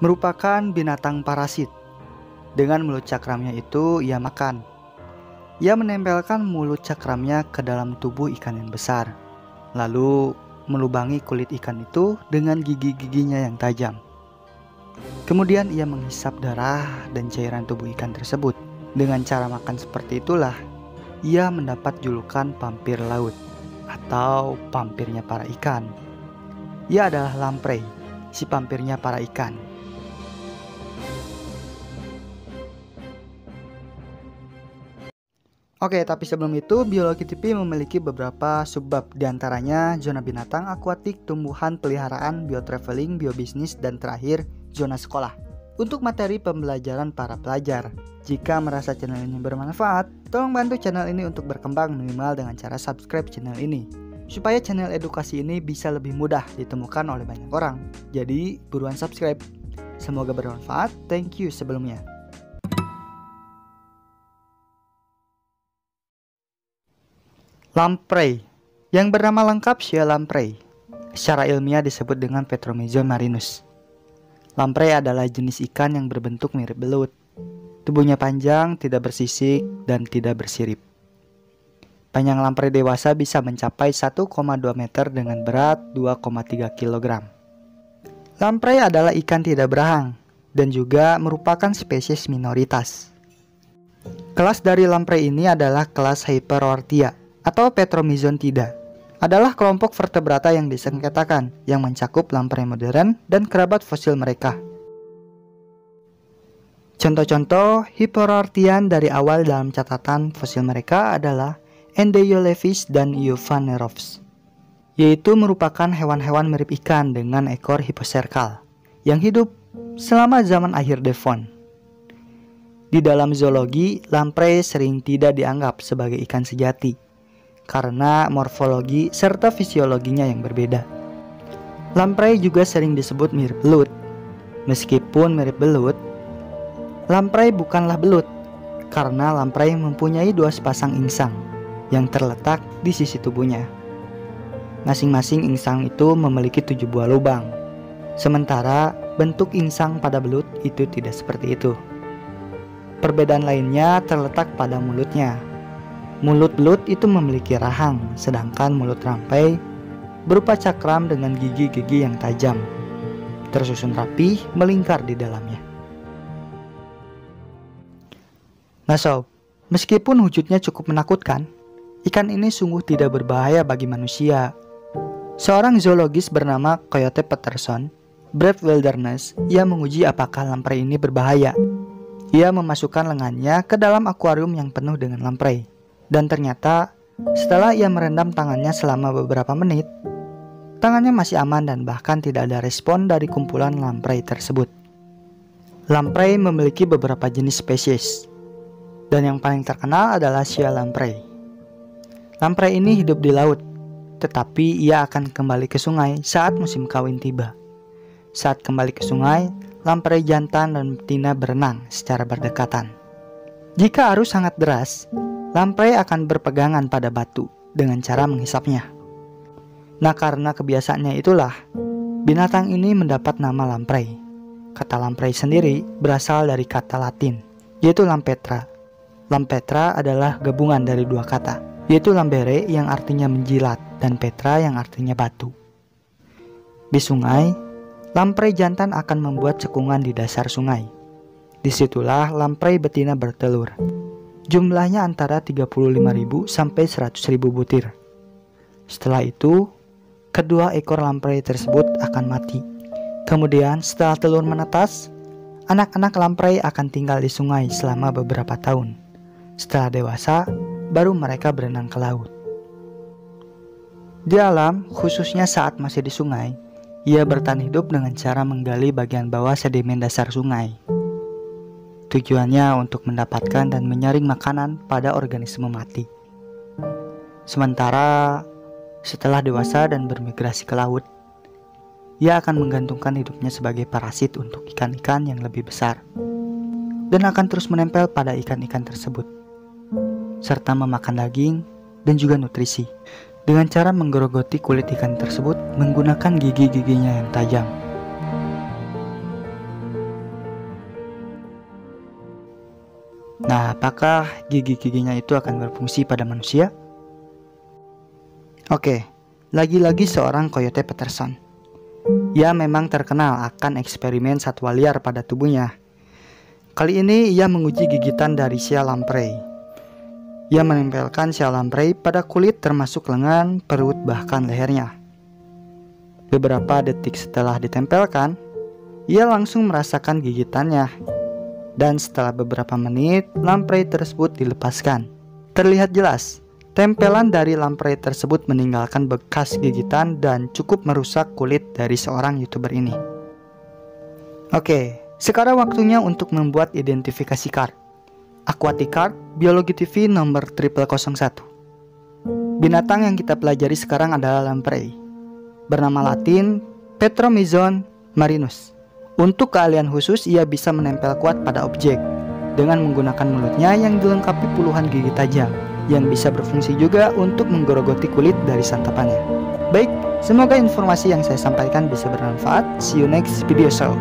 merupakan binatang parasit. Dengan mulut cakramnya itu ia makan. Ia menempelkan mulut cakramnya ke dalam tubuh ikan yang besar, lalu melubangi kulit ikan itu dengan gigi-giginya yang tajam. Kemudian ia menghisap darah dan cairan tubuh ikan tersebut. Dengan cara makan seperti itulah ia mendapat julukan vampir laut atau vampirnya para ikan. Ia adalah lamprey, si vampirnya para ikan. Oke, tapi sebelum itu, Biologi TV memiliki beberapa subbab, diantaranya zona binatang, akuatik, tumbuhan, peliharaan, biotraveling, biobisnis, dan terakhir, zona sekolah. Untuk materi pembelajaran para pelajar, jika merasa channel ini bermanfaat, tolong bantu channel ini untuk berkembang minimal dengan cara subscribe channel ini, supaya channel edukasi ini bisa lebih mudah ditemukan oleh banyak orang. Jadi, buruan subscribe. Semoga bermanfaat, thank you sebelumnya. Lamprey, yang bernama lengkap Shia lamprey, secara ilmiah disebut dengan Petromyzon marinus. Lamprey adalah jenis ikan yang berbentuk mirip belut. Tubuhnya panjang, tidak bersisik, dan tidak bersirip. Panjang lamprey dewasa bisa mencapai 1,2 meter dengan berat 2,3 kg. Lamprey adalah ikan tidak berahang dan juga merupakan spesies minoritas. Kelas dari lamprey ini adalah kelas Hyperorthia atau Petromyzontida, adalah kelompok vertebrata yang disengketakan yang mencakup lamprey modern dan kerabat fosil mereka. Contoh-contoh Hyperorthian dari awal dalam catatan fosil mereka adalah Endeiolephis dan Euphanerops, yaitu merupakan hewan-hewan mirip ikan dengan ekor hiposerkal yang hidup selama zaman akhir Devon. Di dalam zoologi, lamprey sering tidak dianggap sebagai ikan sejati karena morfologi serta fisiologinya yang berbeda. Lamprey juga sering disebut mirip belut. Meskipun mirip belut, lamprey bukanlah belut karena lamprey mempunyai 2 sepasang insang yang terletak di sisi tubuhnya. Masing-masing insang itu memiliki 7 buah lubang, sementara bentuk insang pada belut itu tidak seperti itu. Perbedaan lainnya terletak pada mulutnya. Mulut belut itu memiliki rahang, sedangkan mulut lamprey berupa cakram dengan gigi-gigi yang tajam, tersusun rapi melingkar di dalamnya. Nah sob, meskipun wujudnya cukup menakutkan, ikan ini sungguh tidak berbahaya bagi manusia. Seorang zoologis bernama Coyote Peterson, Brave Wilderness, ia menguji apakah lamprey ini berbahaya. Ia memasukkan lengannya ke dalam akuarium yang penuh dengan lamprey. Dan ternyata setelah ia merendam tangannya selama beberapa menit, tangannya masih aman dan bahkan tidak ada respon dari kumpulan lamprey tersebut. Lamprey memiliki beberapa jenis spesies, dan yang paling terkenal adalah Shia lamprey. Lamprey ini hidup di laut, tetapi ia akan kembali ke sungai saat musim kawin tiba. Saat kembali ke sungai, lamprey jantan dan betina berenang secara berdekatan. Jika arus sangat deras, lamprey akan berpegangan pada batu dengan cara menghisapnya. Nah, karena kebiasaannya itulah, binatang ini mendapat nama lamprey. Kata lamprey sendiri berasal dari kata Latin, yaitu lampetra. Lampetra adalah gabungan dari 2 kata, yaitu lambere yang artinya menjilat dan petra yang artinya batu. Di sungai, lamprey jantan akan membuat cekungan di dasar sungai. Disitulah lamprey betina bertelur. Jumlahnya antara 35.000 sampai 100.000 butir. Setelah itu, kedua ekor lamprey tersebut akan mati. Kemudian setelah telur menetas, anak-anak lamprey akan tinggal di sungai selama beberapa tahun. Setelah dewasa, baru mereka berenang ke laut. Di alam, khususnya saat masih di sungai, ia bertahan hidup dengan cara menggali bagian bawah sedimen dasar sungai. Tujuannya untuk mendapatkan dan menyaring makanan pada organisme mati. Sementara setelah dewasa dan bermigrasi ke laut, ia akan menggantungkan hidupnya sebagai parasit untuk ikan-ikan yang lebih besar dan akan terus menempel pada ikan-ikan tersebut, serta memakan daging dan juga nutrisi dengan cara menggerogoti kulit ikan tersebut menggunakan gigi-giginya yang tajam. Nah, apakah gigi-giginya itu akan berfungsi pada manusia? Oke, lagi-lagi seorang Coyote Peterson. Ia memang terkenal akan eksperimen satwa liar pada tubuhnya. Kali ini ia menguji gigitan dari sial lamprey. Ia menempelkan sial lamprey pada kulit termasuk lengan, perut, bahkan lehernya. Beberapa detik setelah ditempelkan, ia langsung merasakan gigitannya. Dan setelah beberapa menit, lamprey tersebut dilepaskan. Terlihat jelas, tempelan dari lamprey tersebut meninggalkan bekas gigitan dan cukup merusak kulit dari seorang YouTuber ini. Oke, sekarang waktunya untuk membuat identifikasi card. Aquatic Card Biologi TV nomor 0001. Binatang yang kita pelajari sekarang adalah lamprey. Bernama latin Petromyzon marinus. Untuk keahlian khusus, ia bisa menempel kuat pada objek dengan menggunakan mulutnya yang dilengkapi puluhan gigi tajam yang bisa berfungsi juga untuk menggerogoti kulit dari santapannya. Baik, semoga informasi yang saya sampaikan bisa bermanfaat. See you next video show.